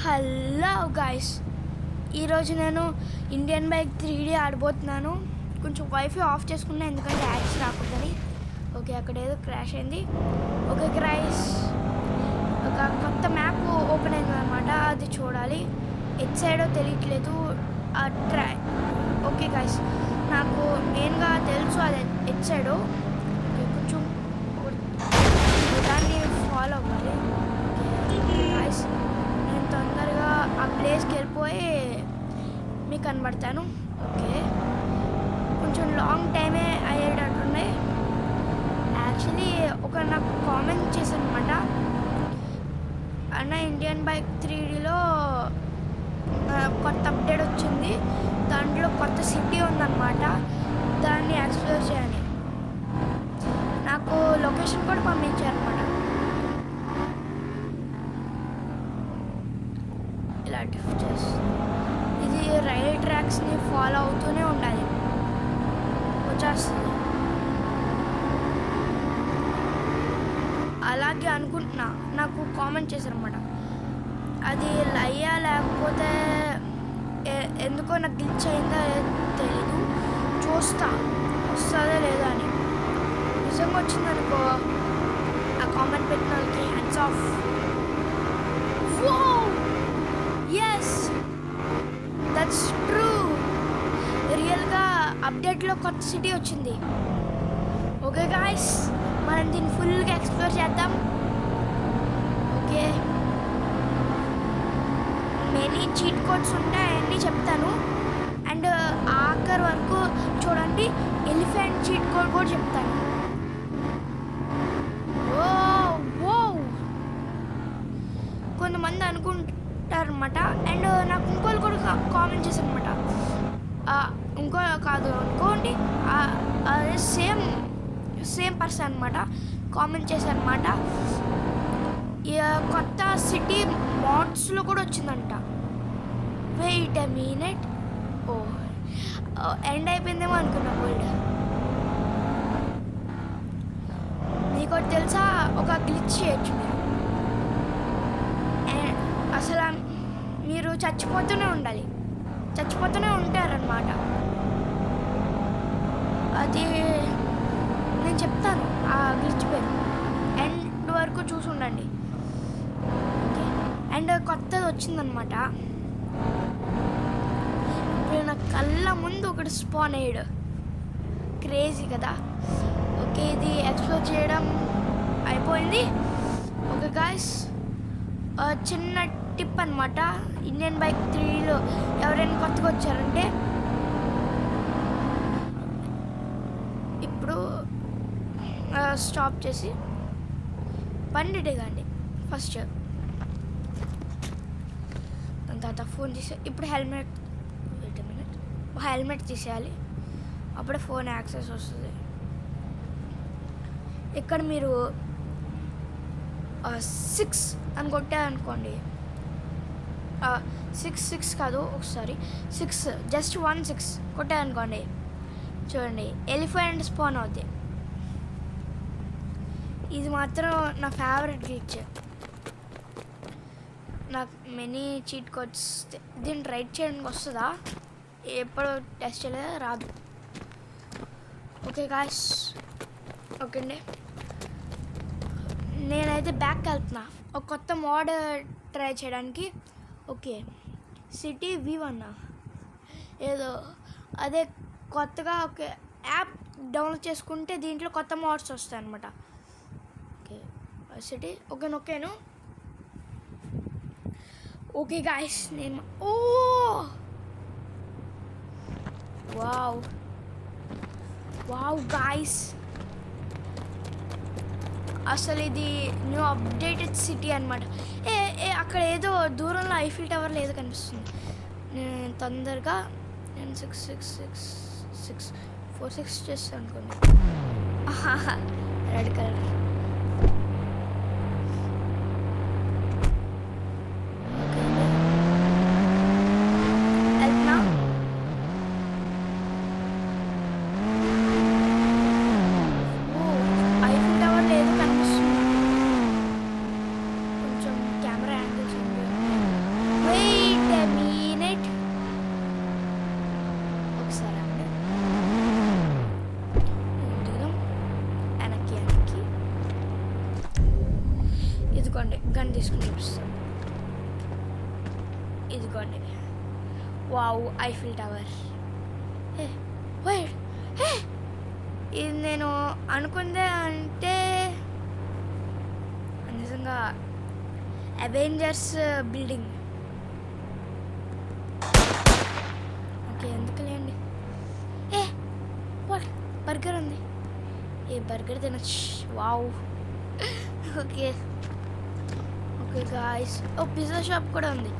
Hello guys, ఈరోజు నేను Indian bike 3D ఆడబోతున్నాను. కొంచెం వైఫై ఆఫ్ చేసుకున్నా ఎందుకంటే యాడ్స్ రాకూడదని. ఓకే, అక్కడ ఏదో క్రాష్ అయింది. ఓకే గైస్, ఒక కొత్త మ్యాప్ ఓపెన్ అయిందనమాట, అది చూడాలి. ఎట్ సైడో తెలియట్లేదు. ట్రై. ఓకే గైస్, నాకు మెయిన్గా తెలుసు అది ఎట్ సైడో. కొంచెం దాన్ని ఫాలో అవ్వాలి. గైస్, నేను తొందరగా ఆ ప్లేస్కి వెళ్ళిపోయి మీకు కనబడతాను. ఓకే, కొంచెం లాంగ్ టైమే అయ్యేటట్టున్నాయి. యాక్చువల్లీ నాకు కామెంట్ చేశాను అనమాట, అన్న ఇండియన్ బైక్ 3Dలో కొత్త అప్డేట్ వచ్చింది, దాంట్లో కొత్త సిటీ ఉందన్నమాట, దాన్ని ఎక్స్ప్లోర్ చేయాలి. నాకు లొకేషన్ కూడా పంపించారనమాట. ఇలా డ్రిఫ్ట్ చేస్తుంది. ఇది రైల్ ట్రాక్స్ని ఫాలో అవుతూనే ఉండాలి. వచ్చేస్తుంది అలాగే అనుకుంటున్నా. నాకు కామెంట్ చేశారన్నమాట, అది లయ్యా లేకపోతే ఎందుకో నాకు గ్లిచ్ అయిందా తెలీదు, చూస్తా వస్తుందా లేదా అని. నిజంగా వచ్చిందనుకో ఆ కామెంట్ పెట్టిన వాళ్ళకి hands off. Yes, that's true. రియల్గా అప్డేట్లో కొత్త సిటీ వచ్చింది. ఓకే గాయస్, మనం దీన్ని ఫుల్గా ఎక్స్ప్లోర్ చేద్దాం. ఓకే, మెనీ చీట్ కోడ్స్ ఉంటాయి, అన్నీ చెప్తాను. అండ్ ఆఖరి వరకు చూడండి, ఎలిఫెంట్ చీట్ కోడ్ కూడా చెప్తాను. కొంతమంది అనుకుంటారనమాట. అండ్ నాకు ఇంకోళ్ళు కూడా కామెంట్ చేశారనమాట, ఇంకో కాదు అనుకోండి, అదే సేమ్ పర్సన్ అనమాట, కామెంట్ చేశారనమాట, కొత్త సిటీ మోడ్స్లో కూడా వచ్చిందంట. వెయిట్ ఎ మినిట్, ఎండ్ అయిపోయిందేమో అనుకున్నా వరల్డ్. మీకు తెలుసా, ఒక గ్లిచ్ చేయొచ్చు మీరు. అసలు మీరు చచ్చిపోతూనే ఉండాలి, చచ్చిపోతూనే ఉంటారనమాట. అది నేను చెప్తాను ఆ గ్లిచ్ పేరు, ఎండ్ వరకు చూసి ఉండండి. ఓకే, అండ్ కొత్తది వచ్చిందనమాట. ఇప్పుడు నా కళ్ళ ముందు ఒకటి స్పాన్ అయ్యాడు, క్రేజీ కదా. ఓకే, ఇది ఎక్స్ప్లోర్ చేయడం అయిపోయింది. ఓకే గాయ్స్, చిన్న టిప్ అనమాట, ఇండియన్ బైక్ 3Dలో ఎవరైనా కొత్తగా వచ్చారంటే, ఇప్పుడు స్టాప్ చేసి బండి దిగండి ఫస్ట్. దాని తర్వాత ఫోన్ తీసే, ఇప్పుడు హెల్మెట్ తీసేయాలి, అప్పుడే ఫోన్ యాక్సెస్ వస్తుంది. ఇక్కడ మీరు 6 అని కొట్టారనుకోండి, 6 కాదు, ఒకసారి 6 జస్ట్ 1 6 కొట్టారనుకోండి, చూడండి ఎలిఫెంట్ స్పాన్ అవుద్ది. ఇది మాత్రం నా ఫేవరెట్ గ్లిచ్. నాకు మెనీ చీట్ కోడ్స్, దీన్ని రైట్ చేయడానికి వస్తుందా, ఎప్పుడు టెస్ట్ చేయలేదు, రాదు. ఓకే గాయ్స్, ఓకే అండి, నేనైతే బ్యాక్కి వెళ్తున్నా ఒక కొత్త మోడ్ ట్రై చేయడానికి. ఓకే, సిటీ V1 ఏదో అదే కొత్తగా ఒక యాప్ డౌన్లోడ్ చేసుకుంటే దీంట్లో కొత్త మోడ్స్ వస్తాయి అన్నమాట. ఓకే, సిటీ ఓకేను. ఓకే గాయస్, నేను వావ్ గాయస్, అసలు ఇది న్యూ అప్డేటెడ్ సిటీ అనమాట. అక్కడ ఏదో దూరంలో ఐఫిల్ టవర్ ఏదో కనిపిస్తుంది. నేను తొందరగా 46 చేస్తాను అనుకోండి. Red colour. ఐఫిల్ టవర్ లేదు కనిపిస్తుంది. కొంచెం కెమెరా యాంగిల్స్ ఇదిగోండి. Wow, Eiffel tower. వైట్, ఇది నేను అనుకుందే అంటే నిజంగా అవెంజర్స్ బిల్డింగ్. ఓకే, ఎందుకులేండి. వాట్, బర్గర్ ఉంది. బర్గర్ తినచ్చు. Wow. Okay okay guys, pizza shop కూడా ఉంది.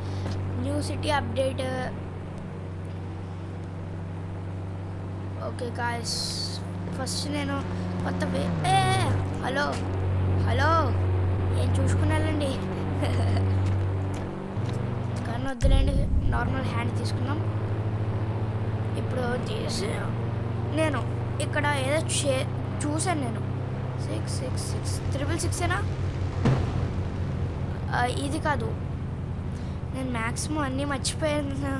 New city update. Okay guys, first నేను కొత్త హలో హలో ఏం చూసుకుని వెళ్ళండి. కానీ వద్దులేండి, నార్మల్ హ్యాండ్ తీసుకున్నాం. ఇప్పుడు చేసి నేను ఇక్కడ ఏదో చూసాను. నేను 666 ఇది కాదు, నేను మ్యాక్సిమం అన్నీ మర్చిపోయాను.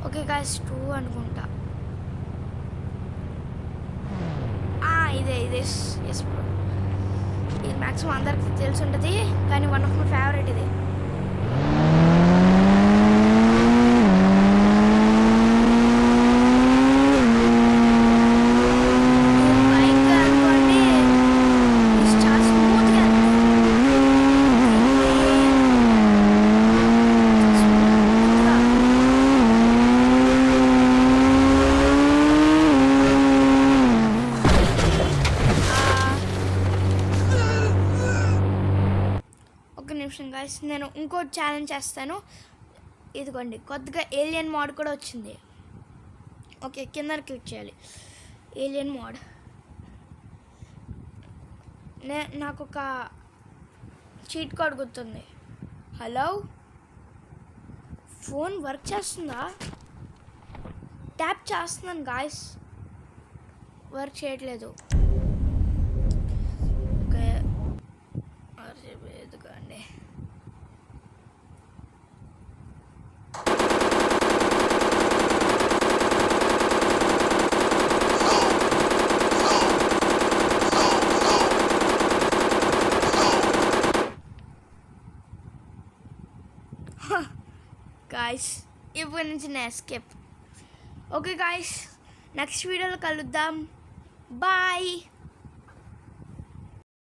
ఓకే గాయ్స్, 2 అనుకుంటా. ఇదే ఎస్ బ్రో. ఇది మ్యాక్సిమం అందరికి తెలిసి ఉంటుంది, కానీ వన్ ఆఫ్ మై ఫేవరెట్ ఇది. గాయ్స్, నేను ఇంకో ఛాలెంజ్ చేస్తాను. ఇదిగోండి, కొద్దిగా ఏలియన్ మోడ్ కూడా వచ్చింది. ఓకే, కింద క్లిక్ చేయాలి. Alien mode. నాకు ఒక చీట్ కోడ్ గుర్తుంది. హలో, ఫోన్ వర్క్ చేస్తుందా? ట్యాప్ చేస్తున్నాను గాయ్స్, వర్క్ చేయట్లేదు. ఓకే, ఎందుకండి గాయ్స్, ఇప్పటి నుంచి నేను ఎస్కేప్. ఓకే గాయ్స్, నెక్స్ట్ వీడియోలో కలుద్దాం. బాయ్.